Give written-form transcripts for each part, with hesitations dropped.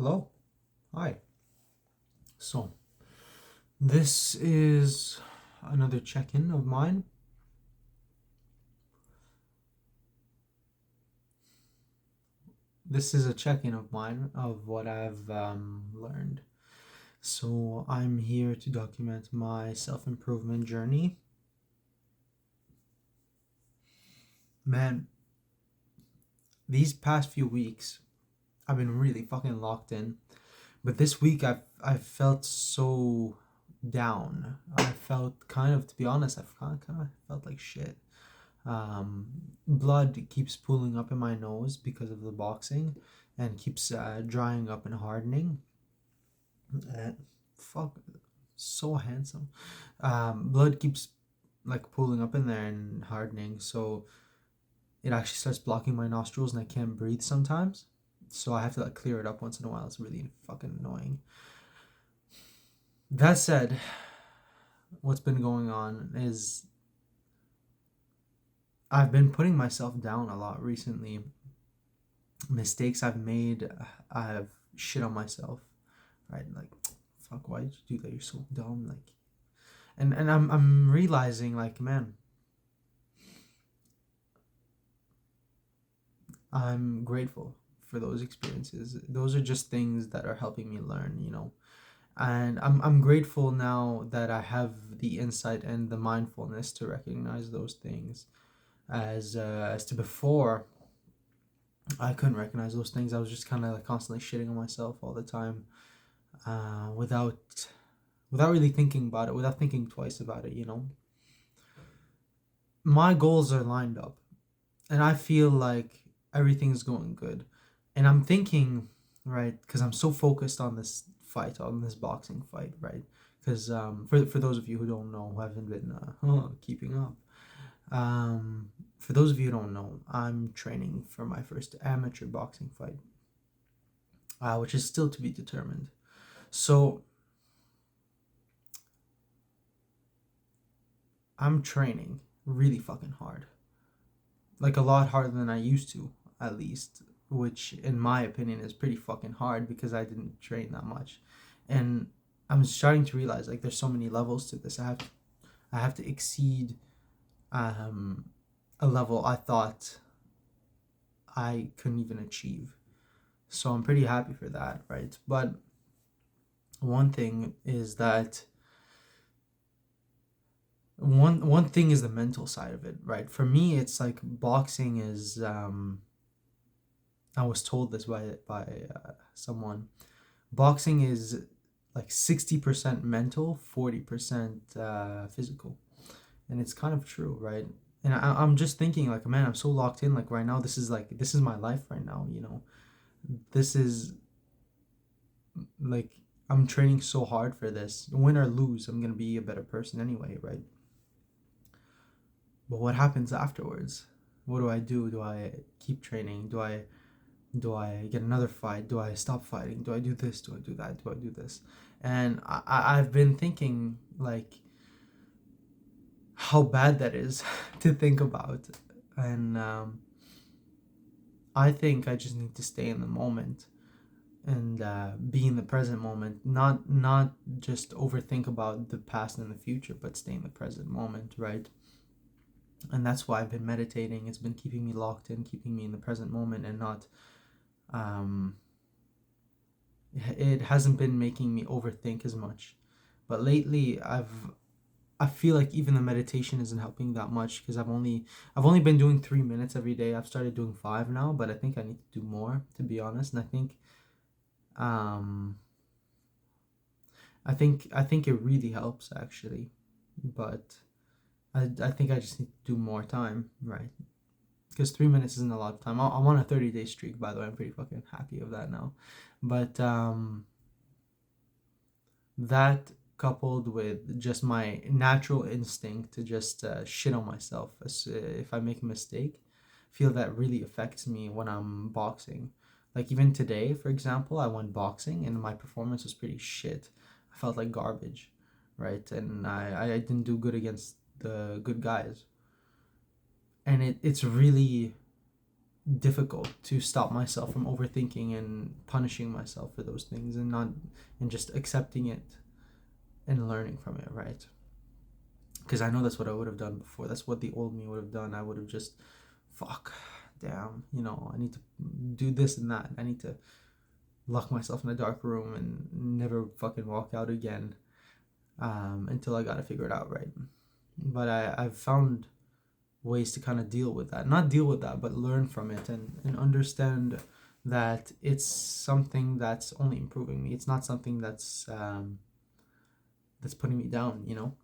Hello. Hi. So, this is another check in of mine. This is a check in of mine of what I've learned. So, I'm here to document my self improvement journey. Man, these past few weeks, I've been really fucking locked in. But this week, I've felt so down. I felt kind of, to be honest, I've kind of felt like shit. Blood keeps pooling up in my nose because of the boxing and keeps drying up and hardening. And fuck, so handsome. Blood keeps like pooling up in there and hardening, so it actually starts blocking my nostrils and I can't breathe sometimes. So I have to like clear it up once in a while. It's really fucking annoying. That said, what's been going on is I've been putting myself down a lot recently. Mistakes I've made, I've shit on myself, right? Like, fuck, why did you do that? You're so dumb. Like, and I'm realizing, like, man, I'm grateful for those experiences. Those are just things that are helping me learn. And I'm grateful now that I have the insight and the mindfulness to recognize those things. As to before, I couldn't recognize those things. I was just kind of like constantly shitting on myself all the time, without really thinking about it, without thinking twice about it. My goals are lined up, and I feel like everything's going good. And I'm thinking, right, because I'm so focused on this fight, on this boxing fight, right? Because for those of you who don't know, who haven't been keeping up, for those of you who don't know, I'm training for my first amateur boxing fight, which is still to be determined. So I'm training really fucking hard, like a lot harder than I used to, at least, which in my opinion is pretty fucking hard because I didn't train that much. And I'm starting to realize like there's so many levels to this. I have to exceed um a level I thought I couldn't even achieve. So I'm pretty happy for that, right? But one thing is that one thing is the mental side of it, right? For me, it's like boxing is I was told this by someone. Boxing is like 60% mental, 40% physical, and it's kind of true, right? And I'm just thinking like, man, I'm so locked in. Like right now, this is my life right now. This is like I'm training so hard for this. Win or lose, I'm gonna be a better person anyway, right? But what happens afterwards? What do I do? Do I keep training? Do I get another fight? Do I stop fighting? Do I do this? Do I do that? Do I do this? And I've been thinking like how bad that is to think about. And I think I just need to stay in the moment and be in the present moment, not just overthink about the past and the future, but stay in the present moment, right? And that's why I've been meditating. It's been keeping me locked in, keeping me in the present moment, and not um, it hasn't been making me overthink as much. But lately, I feel like even the meditation isn't helping that much because I've only been doing 3 minutes every day. I've started doing five now, but I think I need to do more, to be honest. And um I think it really helps actually, but I think I just need to do more time, right? Because 3 minutes isn't a lot of time. I'm on a 30-day streak, by the way. I'm pretty fucking happy of that now. But that coupled with just my natural instinct to just shit on myself if I make a mistake, feel that really affects me when I'm boxing. Like even today, for example, I went boxing and my performance was pretty shit. I felt like garbage, right? And I didn't do good against the good guys. And it's really difficult to stop myself from overthinking and punishing myself for those things, and just accepting it and learning from it, right? Because I know that's what I would have done before. That's what the old me would have done. I would have just, fuck, damn, I need to do this and that. I need to lock myself in a dark room and never fucking walk out again, until I got to figure it out, right? But I've found ways to kind of deal with that. Not deal with that, but learn from it, and understand that it's something that's only improving me. It's not something that's putting me down.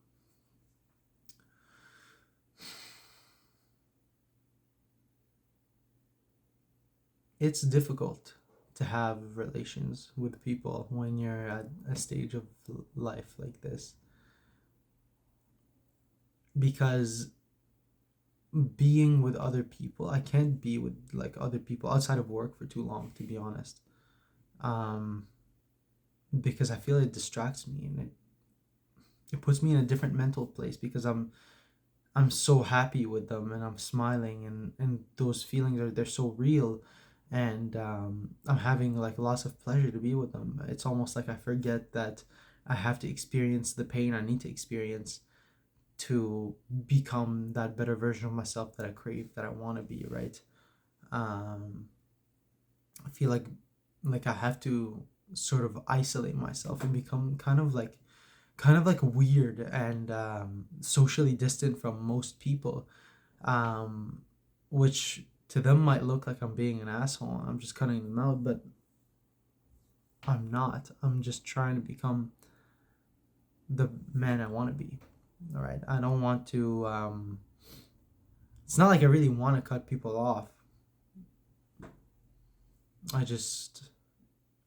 It's difficult to have relations with people when you're at a stage of life like this, because being with other people, I can't be with like other people outside of work for too long, to be honest. um because I feel it distracts me, and it puts me in a different mental place, because I'm so happy with them, and I'm smiling, and those feelings they're so real, and I'm having like lots of pleasure to be with them. It's almost like I forget that I have to experience the pain I need to experience to become that better version of myself that I crave, that I want to be, right? um I feel like I have to sort of isolate myself and become kind of like weird and socially distant from most people, um, which to them might look like I'm being an asshole. I'm just cutting them out, but I'm not. I'm just trying to become the man I want to be. All right. I don't want to. It's not like I really want to cut people off. I just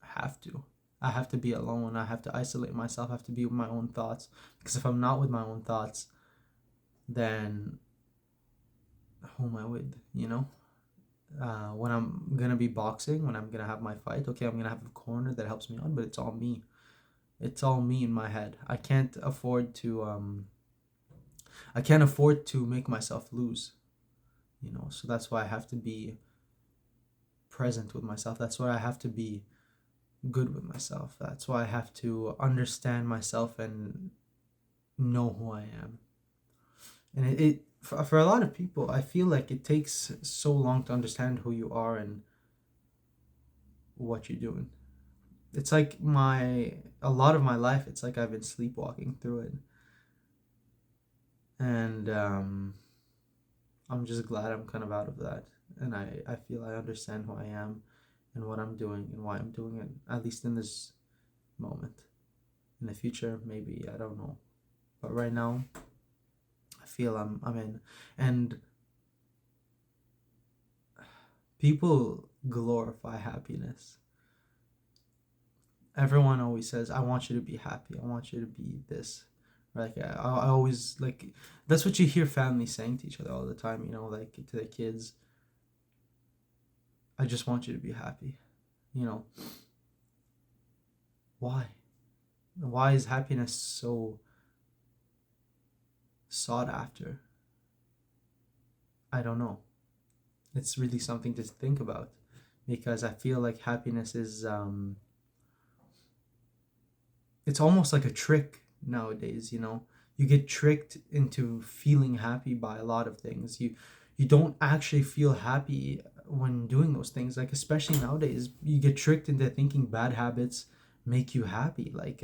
have to. I have to be alone. I have to isolate myself. I have to be with my own thoughts. Because if I'm not with my own thoughts, then who am I with? When I'm gonna be boxing, when I'm gonna have my fight, okay, I'm gonna have a corner that helps me out, but it's all me. It's all me in my head. I can't afford to make myself lose. So that's why I have to be present with myself. That's why I have to be good with myself. That's why I have to understand myself and know who I am. And for a lot of people, I feel like it takes so long to understand who you are and what you're doing. It's like a lot of my life, it's like I've been sleepwalking through it. And I'm just glad I'm kind of out of that. And I feel I understand who I am and what I'm doing and why I'm doing it, at least in this moment. In the future, maybe, I don't know. But right now, I feel I'm in. And people glorify happiness. Everyone always says, I want you to be happy. I want you to be this. Like, I always, like, that's what you hear families saying to each other all the time, like to their kids. I just want you to be happy. You know, why? Why is happiness so sought after? I don't know. It's really something to think about, because I feel like happiness is, it's almost like a trick nowadays. You get tricked into feeling happy by a lot of things. You don't actually feel happy when doing those things, like especially nowadays you get tricked into thinking bad habits make you happy, like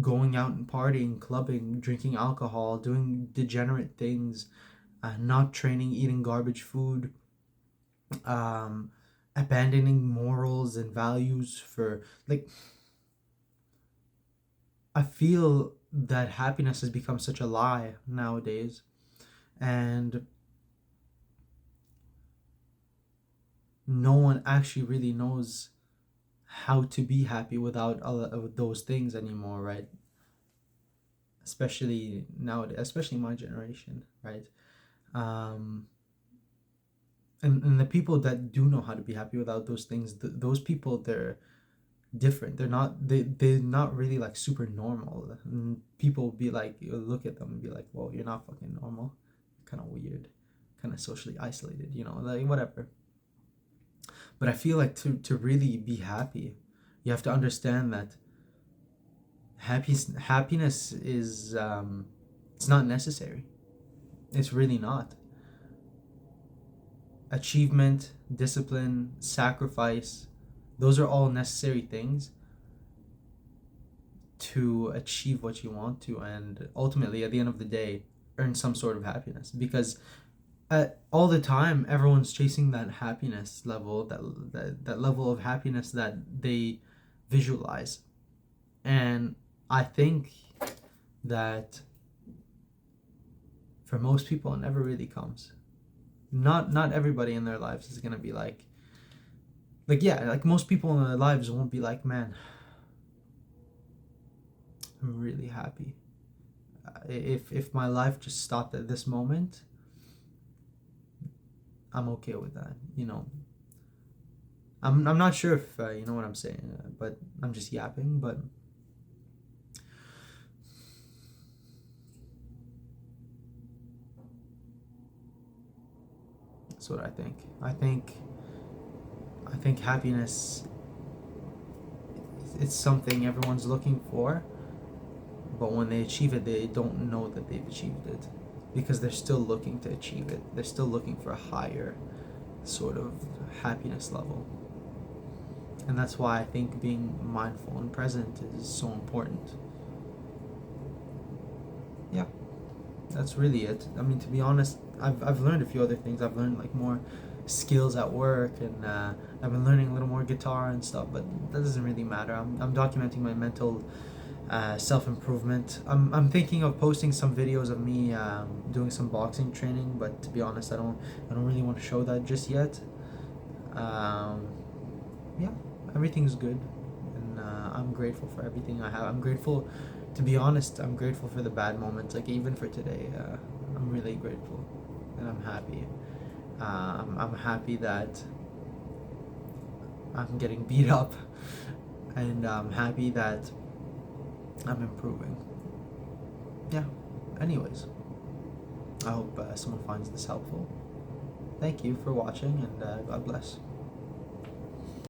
going out and partying, clubbing, drinking alcohol, doing degenerate things, not training, eating garbage food, um abandoning morals and values for, like, I feel that happiness has become such a lie nowadays, and no one actually really knows how to be happy without all of those things anymore, right? Especially nowadays, especially my generation, right? Um, and the people that do know how to be happy without those things, those people, they're different. They're not really like super normal. And people be like, look at them and be like, well, you're not fucking normal. Kind of weird. kind of socially isolated, like whatever. But I feel like to really be happy, you have to understand that happiness is it's not necessary. It's really not. Achievement, discipline, sacrifice, those are all necessary things to achieve what you want to, and ultimately at the end of the day earn some sort of happiness. Because all the time everyone's chasing that happiness level, that level of happiness that they visualize. And I think that for most people it never really comes. Not everybody in their lives is gonna be like yeah, like most people in their lives won't be like, man, I'm really happy. If my life just stopped at this moment, I'm okay with that. I'm not sure if you know what I'm saying, but I'm just yapping. But that's what I think. I think happiness, it's something everyone's looking for, but when they achieve it, they don't know that they've achieved it, because they're still looking to achieve it. They're still looking for a higher sort of happiness level. And that's why I think being mindful and present is so important. Yeah, that's really it. I mean, to be honest, I've learned a few other things. I've learned like more skills at work, and I've been learning a little more guitar and stuff, but that doesn't really matter. I'm documenting my mental self-improvement. I'm thinking of posting some videos of me doing some boxing training, but to be honest, I don't really want to show that just yet. Yeah, everything's good, and I'm grateful for everything I have. I'm grateful, to be honest. I'm grateful for the bad moments, like even for today. I'm really grateful, and I'm happy. I'm happy that I'm getting beat up, and I'm happy that I'm improving. Yeah. Anyways, I hope someone finds this helpful. Thank you for watching, and God bless.